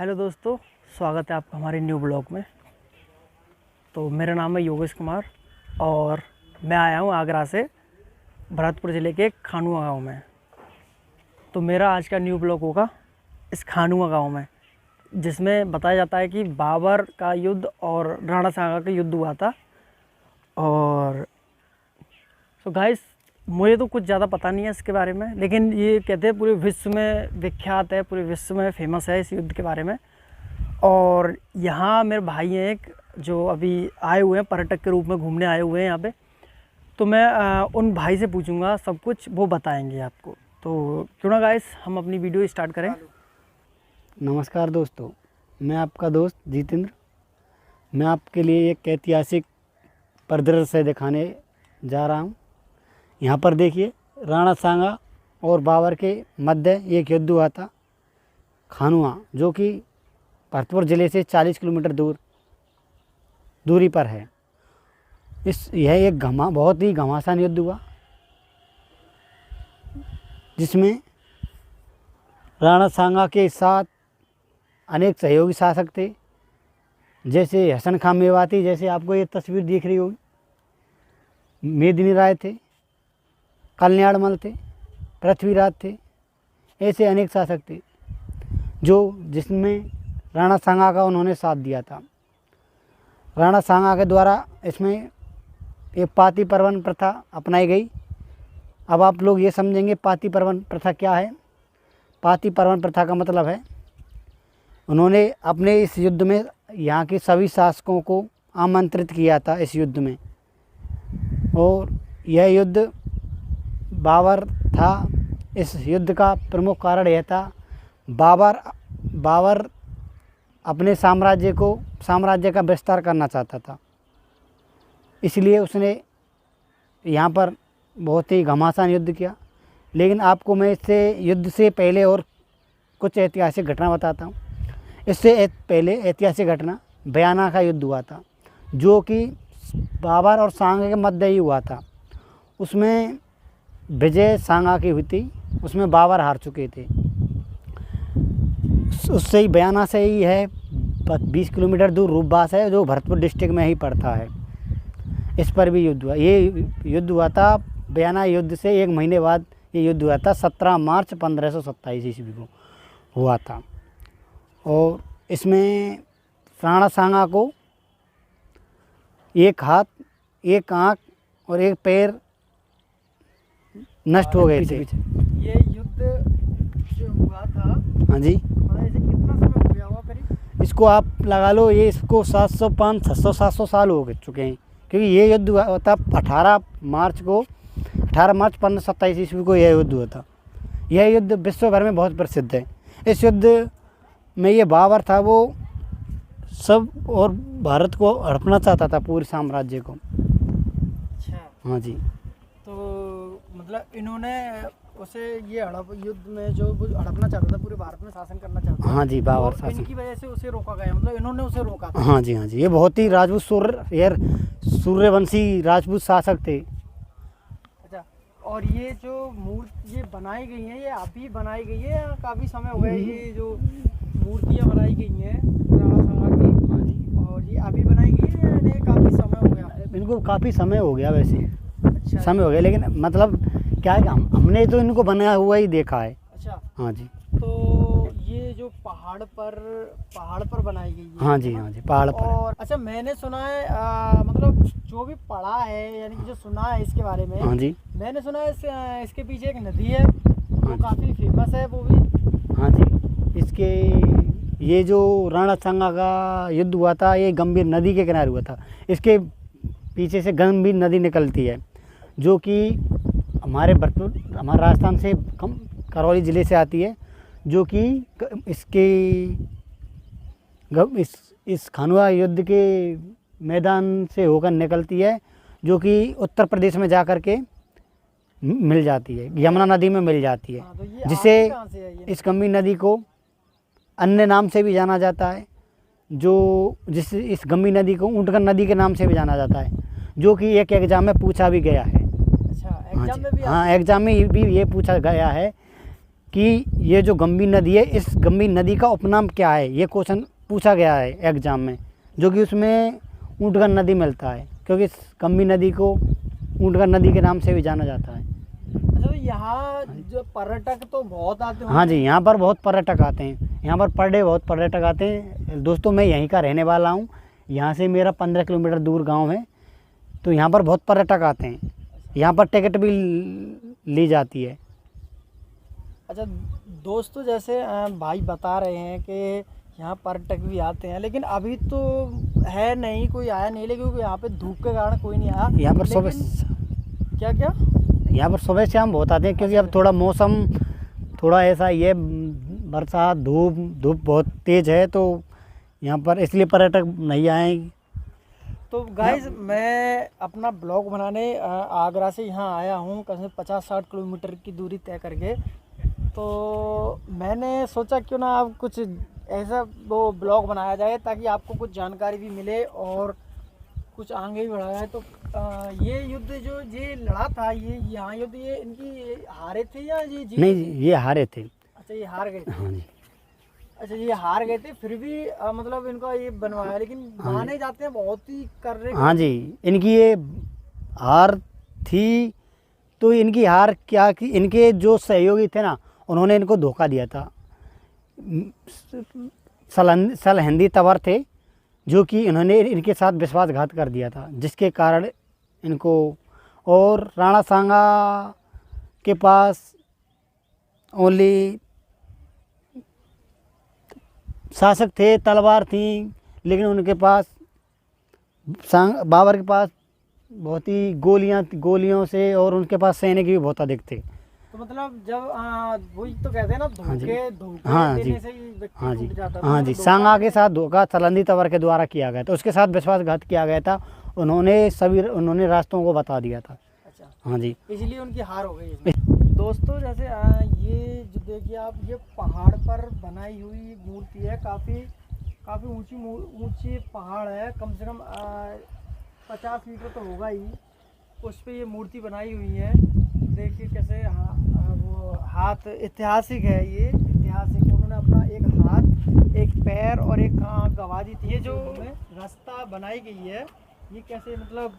Hello दोस्तों, स्वागत है आपका हमारे न्यू ब्लॉग में। तो मेरा नाम है योगेश कुमार और मैं आया हूँ आगरा से, भरतपुर ज़िले के खानुआ गांव में। तो मेरा आज का न्यू ब्लॉग होगा इस खानुआ गांव में, जिसमें बताया जाता है कि बाबर का युद्ध और राणा सांगा का युद्ध हुआ था। और तो गाइस, मुझे तो कुछ ज़्यादा पता नहीं है इसके बारे में, लेकिन ये कहते हैं पूरे विश्व में विख्यात है, पूरे विश्व में फेमस है इस युद्ध के बारे में। और यहाँ मेरे भाई हैं एक, जो अभी आए हुए हैं पर्यटक के रूप में घूमने आए हुए हैं यहाँ पे। तो मैं उन भाई से पूछूंगा सब कुछ, वो बताएंगे आपको। तो क्यों ना गाइस, हम अपनी वीडियो स्टार्ट करें। नमस्कार दोस्तों, मैं आपका दोस्त जितेंद्र। मैं आपके लिए एक ऐतिहासिक परिदृश्य दिखाने जा रहा हूँ। यहाँ पर देखिए, राणा सांगा और बाबर के मध्य एक युद्ध हुआ था खानुआ, जो कि भरतपुर ज़िले से 40 किलोमीटर दूरी पर है। यह एक बहुत ही घमासान युद्ध हुआ, जिसमें राणा सांगा के साथ अनेक सहयोगी शासक थे, जैसे हसन खां मेवाती, जैसे आपको ये तस्वीर दिख रही होगी, मेदिनी राय थे, कल्याणमल थे, पृथ्वीराज थे। ऐसे अनेक शासक थे जिसमें राणा सांगा का उन्होंने साथ दिया था। राणा सांगा के द्वारा इसमें एक पाती परवन प्रथा अपनाई गई। अब आप लोग ये समझेंगे पाती परवन प्रथा क्या है। पाती परवन प्रथा का मतलब है, उन्होंने अपने इस युद्ध में यहाँ के सभी शासकों को आमंत्रित किया था इस युद्ध में। और यह युद्ध बाबर था। इस युद्ध का प्रमुख कारण यह था, बाबर अपने साम्राज्य का विस्तार करना चाहता था, इसलिए उसने यहाँ पर बहुत ही घमासान युद्ध किया। लेकिन आपको मैं इससे युद्ध से पहले और कुछ ऐतिहासिक घटना बताता हूँ। इससे पहले ऐतिहासिक घटना बयाना का युद्ध हुआ था, जो कि बाबर और सांगा के मध्य ही हुआ था। उसमें विजय सांगा की हुई थी, उसमें बाबर हार चुके थे। उससे ही बयाना से ही है 20 किलोमीटर दूर रूपबास है, जो भरतपुर डिस्ट्रिक्ट में ही पड़ता है। इस पर भी युद्ध हुआ। ये युद्ध हुआ था बयाना युद्ध से 1 महीने बाद। ये युद्ध हुआ था 17 मार्च 1527 ईस्वी को हुआ था। और इसमें राणा सांगा को एक हाथ, एक आँख और एक पैर नष्ट हो गए थे। ये युद्ध जो हुआ था, हाँ जी, इसे कितना समय हो गया होगा करीब? इसको आप लगा लो, ये इसको 700 साल हो चुके हैं, क्योंकि ये युद्ध हुआ था 18 मार्च 1527 ईस्वी को यह युद्ध हुआ था। यह युद्ध विश्व भर में बहुत प्रसिद्ध है। इस युद्ध में ये बाबर था, वो सब और भारत को हड़पना चाहता था, पूरे साम्राज्य को। अच्छा, हाँ जी। तो मतलब इन्होंने उसे ये युद्ध में जो हड़पना चाहता था, पूरे भारत में शासन करना चाहता था। हाँ जी, बाबर तो शासन। इनकी वजह से उसे रोका गया, मतलब इन्होंने उसे रोका था। हाँ जी, हाँ जी। ये बहुत ही राजपूत सूर्यवंशी राजपूत शासक थे। अच्छा, और ये जो मूर्ति ये बनाई गई है, ये अभी बनाई गई है या काफ़ी समय हो गया? ये जो मूर्तियाँ बनाई गई हैं राणा सांगा की, हाँ जी, और ये अभी बनाई गई है या इन्हें काफ़ी समय हो गया? इनको काफ़ी समय हो गया वैसे। अच्छा, समय हो गया, लेकिन मतलब क्या है कि हमने तो इनको बनाया हुआ ही देखा है। अच्छा। हाँ जी। तो ये जो पहाड़ पर बनाई गई है। हाँ जी, हाँ जी, पहाड़ पर। और अच्छा, मैंने सुना है मतलब जो भी पढ़ा है, यानी कि जो सुना है इसके बारे में। हाँ जी, मैंने सुना है इसके पीछे एक नदी है, वो काफ़ी फेमस है वो भी। हाँ जी। ये जो राणा सांगा का युद्ध हुआ था, ये गंभीर नदी के किनारे हुआ था। इसके पीछे से गंभीर नदी निकलती है, जो कि हमारे राजस्थान से करौली ज़िले से आती है, जो कि इस खानुआ युद्ध के मैदान से होकर निकलती है, जो कि उत्तर प्रदेश में जाकर के मिल जाती है, यमुना नदी में मिल जाती है। हाँ, तो ये जिसे कहाँ से है ये? इस गंभीर नदी को अन्य नाम से भी जाना जाता है, इस गंभीर नदी को ऊँटकर नदी के नाम से भी जाना जाता है, जो कि एक एग्जाम में पूछा भी गया है। अच्छा, एग्जाम में भी? हाँ, एग्जाम में भी ये पूछा गया है कि ये जो गंभीर नदी है, इस गंभीर नदी का उपनाम क्या है, ये क्वेश्चन पूछा गया है एग्ज़ाम में, जो कि उसमें ऊँटगन नदी मिलता है, क्योंकि इस गंभीर नदी को ऊँटगन नदी के नाम से भी जाना जाता है। अच्छा, तो यहाँ जो पर्यटक तो बहुत आते होंगे। हाँ जी, यहाँ पर बहुत पर्यटक आते हैं, यहाँ पर पर डे बहुत पर्यटक आते हैं। दोस्तों मैं यहीं का रहने वाला हूँ, यहाँ से मेरा 15 किलोमीटर दूर गांव है, तो यहाँ पर बहुत पर्यटक आते हैं। यहाँ पर टिकट भी ली जाती है। अच्छा दोस्तों, जैसे भाई बता रहे हैं कि यहाँ पर्यटक भी आते हैं, लेकिन अभी तो है नहीं, कोई आया नहीं, लेकिन क्योंकि यहाँ पे धूप के कारण कोई नहीं आया। यहाँ पर सुबह क्या क्या यहाँ पर सुबह शाम बहुत आते हैं, क्योंकि अब थोड़ा मौसम थोड़ा ऐसा ही है, बरसात धूप बहुत तेज़ है, तो यहाँ पर इसलिए पर्यटक नहीं आए। तो गाइस, मैं अपना ब्लॉग बनाने आगरा से यहाँ आया हूँ, कम से 50-60 किलोमीटर की दूरी तय करके। तो मैंने सोचा क्यों ना अब कुछ ऐसा वो ब्लॉग बनाया जाए ताकि आपको कुछ जानकारी भी मिले और कुछ आगे भी बढ़ाया है। तो ये युद्ध जो ये लड़ा था, ये यहाँ युद्ध, ये इनकी हारे थे या ये जीते? नहीं, ये हारे थे। अच्छा, ये हार गए थे। हाँ जी। अच्छा, ये हार गए थे, फिर भी मतलब इनका ये बनवाया, लेकिन माने जाते हैं बहुत ही कर रहे। हाँ जी, इनकी ये हार थी, तो इनकी हार क्या कि इनके जो सहयोगी थे ना, उन्होंने इनको धोखा दिया था। सरहिंदी तंवर थे, जो कि इन्होंने इनके साथ विश्वासघात कर दिया था, जिसके कारण इनको, और राणा सांगा के पास ओनली शासक थे, तलवार थी, लेकिन उनके पास बाबर के पास बहुत ही गोलियों से, और उनके पास सैनिक भी बहुत अधिक थे। तो मतलब जब वही तो कहते हैं ना, धोखे हाँ देने जी, से ही व्यक्ति हाँ जी, टूट जाता था। हाँ जी, सांगा के साथ धोखा सरहिंदी तंवर के द्वारा किया गया था, उसके साथ विश्वासघात किया गया था। उन्होंने रास्तों को बता दिया था। अच्छा, हाँ जी, इसलिए उनकी हार हो गई इसमें। दोस्तों, जैसे ये जो देखिए आप, ये पहाड़ पर बनाई हुई मूर्ति है, काफ़ी ऊंची पहाड़ है, कम से कम 50 मीटर तो होगा ही। उस पे ये मूर्ति बनाई हुई है। देखिए कैसे वो हाथ ऐतिहासिक है, ये ऐतिहासिक। उन्होंने अपना एक हाथ, एक पैर और एक गवा दी थी। ये जो रास्ता बनाई गई है, ये कैसे, मतलब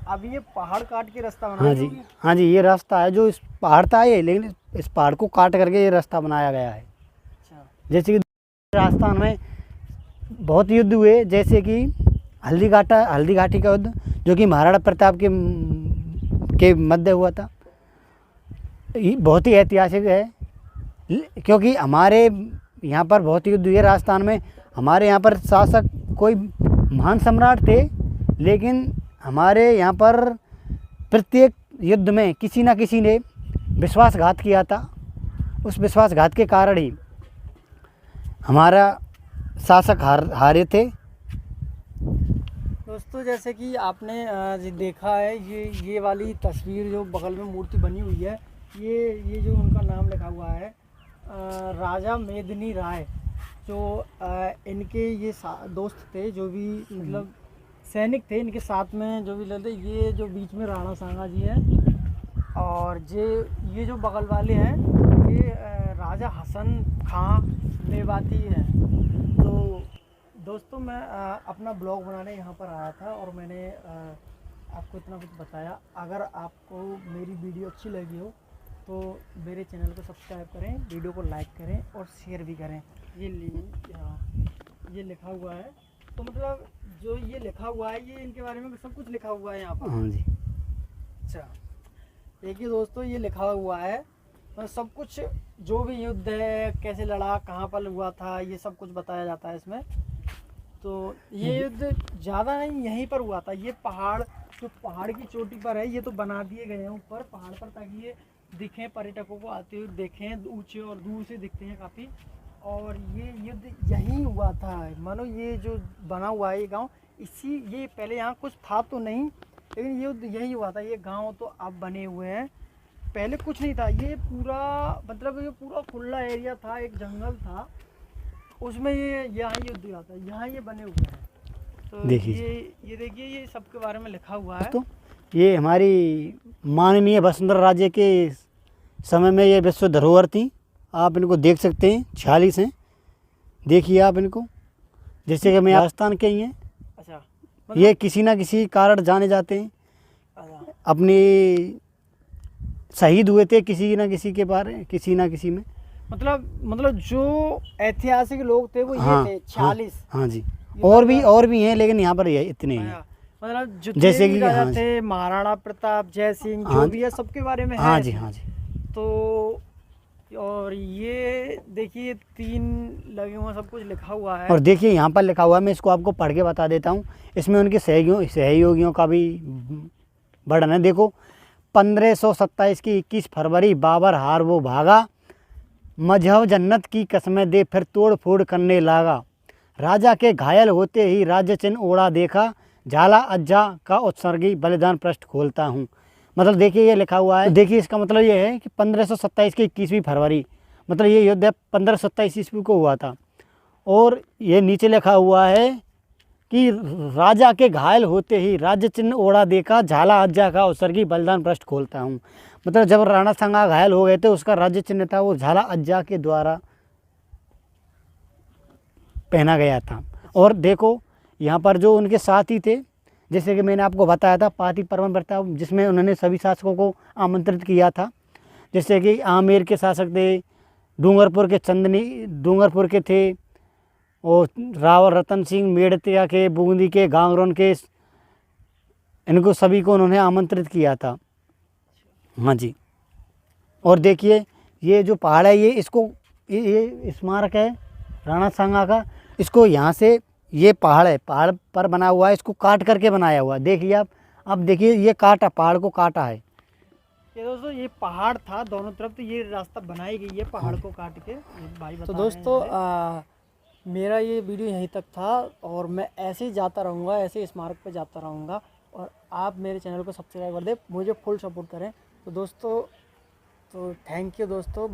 अब ये पहाड़ काट के रास्ता बनाया? हाँ जी, हाँ जी, ये रास्ता है जो इस पहाड़ था ये, लेकिन इस पहाड़ को काट करके ये रास्ता बनाया गया है। अच्छा, जैसे कि राजस्थान में बहुत युद्ध हुए, जैसे कि हल्दी घाटी का युद्ध, जो कि महाराणा प्रताप के मध्य हुआ था। ये बहुत ही ऐतिहासिक है, क्योंकि हमारे यहाँ पर बहुत युद्ध हुए राजस्थान में। हमारे यहाँ पर शासक कोई महान सम्राट थे, लेकिन हमारे यहाँ पर प्रत्येक युद्ध में किसी न किसी ने विश्वासघात किया था। उस विश्वासघात के कारण ही हमारा शासक हारे थे। दोस्तों, जैसे कि आपने देखा है, ये वाली तस्वीर जो बगल में मूर्ति बनी हुई है, ये जो उनका नाम लिखा हुआ है, राजा मेदिनी राय, जो इनके ये दोस्त थे, जो भी मतलब सैनिक थे इनके साथ में जो भी लड़ते। ये जो बीच में राणा सांगा जी हैं, और ये जो बगल वाले हैं, ये राजा हसन खां मेवाती हैं। तो दोस्तों, मैं अपना ब्लॉग बनाने यहाँ पर आया था, और मैंने आपको इतना कुछ बताया। अगर आपको मेरी वीडियो अच्छी लगी हो तो मेरे चैनल को सब्सक्राइब करें, वीडियो को लाइक करें और शेयर भी करें। ये लिखा हुआ है, तो मतलब जो ये लिखा हुआ है, ये इनके बारे में सब कुछ लिखा हुआ है यहाँ पर। हाँ जी। अच्छा, देखिए दोस्तों, ये लिखा हुआ है, तो सब कुछ जो भी युद्ध है, कैसे लड़ा, कहाँ पर हुआ था, ये सब कुछ बताया जाता है इसमें। तो ये युद्ध ज़्यादा नहीं यहीं पर हुआ था। ये पहाड़, जो पहाड़ की चोटी पर है, ये तो बना दिए गए हैं ऊपर पहाड़ पर, ताकि ये दिखें, पर्यटकों को आते हुए देखें, ऊंचे और दूर से दिखते हैं काफ़ी। और ये युद्ध यहीं हुआ था। मानो ये जो बना हुआ है ये गांव, ये पहले यहाँ कुछ था तो नहीं, लेकिन ये युद्ध यहीं हुआ था। ये गांव तो अब बने हुए हैं, पहले कुछ नहीं था। ये पूरा, मतलब ये पूरा खुला एरिया था, एक जंगल था, उसमें यहाँ युद्ध हुआ था, यहाँ ये बने हुए हैं। तो देखिए, ये देखिए, ये सबके बारे में लिखा हुआ है। तो ये हमारी माननीय वसुंधरा राजे के समय में ये विश्व धरोहर थी, आप इनको देख सकते हैं, 46 हैं। देखिए आप इनको, जैसे कि मैं राजस्थान के ही हैं। अच्छा ये किसी ना किसी कारण जाने जाते हैं, अच्छा अपनी शहीद हुए थे किसी ना किसी के बारे, किसी ना किसी में। मतलब जो ऐतिहासिक लोग थे वो हाँ, ये थे हाँ, 46। हाँ जी, और भी हैं, लेकिन यहाँ पर ये इतने ही हैं। हाँ, मतलब जितने जैसे भी कि राजा हाँ जी, थे, महाराणा प्रताप, जय सिंह, हाँ जो भी है सबके बारे में है हाँ जी, इसमें। हाँ जी। तो और ये देखिए 3 लगे हुए हैं, सब कुछ लिखा हुआ है। और देखिए यहाँ पर लिखा हुआ है, मैं इसको आपको पढ़ के बता देता हूँ। इसमें उनके सहयोगियों का भी वर्णन है। देखो, 1527 की 21 फरवरी बाबर हार वो भागा, मजहब जन्नत की कसमें दे फिर तोड़ फोड़ करने लगा, राजा के घायल होते ही राज्य चिन्ह ओढ़ा देखा, झाला अज्जा का उत्सर्गी बलिदान पृष्ठ खोलता हूँ। मतलब देखिए ये लिखा हुआ है। तो देखिए इसका मतलब ये है कि 1527 की 21वीं फरवरी, मतलब ये युद्ध 1527 ईस्वी को हुआ था। और ये नीचे लिखा हुआ है कि राजा के घायल होते ही राज्य चिन्ह ओढ़ा देखा, झाला अज्जा का उत्सर्गी बलिदान पृष्ठ खोलता हूँ। मतलब जब राणा सांगा घायल हो गए थे, उसका राज्य चिन्ह था वो झाला अज्जा के द्वारा पहना गया था। और देखो यहाँ पर जो उनके साथी थे, जैसे कि मैंने आपको बताया था पाती परवन प्रथा, जिसमें उन्होंने सभी शासकों को आमंत्रित किया था। जैसे कि आमेर के शासक थे, डूंगरपुर के थे, और रावल रतन सिंह, मेड़तिया के, बूंदी के, गांगरोन के, इनको सभी को उन्होंने आमंत्रित किया था। हाँ जी। और देखिए ये जो पहाड़ है, ये इसको ये स्मारक है राणा सांगा का। इसको यहाँ से ये पहाड़ है, पहाड़ पर बना हुआ है, इसको काट करके बनाया हुआ है। देखिए आप, अब देखिए ये काटा, पहाड़ को काटा है। ये दोस्तों ये पहाड़ था दोनों तरफ, तो ये रास्ता बनाई गई है पहाड़ को काट के, ये भाई बता। तो दोस्तों मेरा ये वीडियो यहीं तक था, और मैं ऐसे ही जाता रहूँगा, ऐसे स्मारक पे जाता रहूँगा, और आप मेरे चैनल को सब्सक्राइब कर दें, मुझे फुल सपोर्ट करें। तो दोस्तों, तो थैंक यू दोस्तों।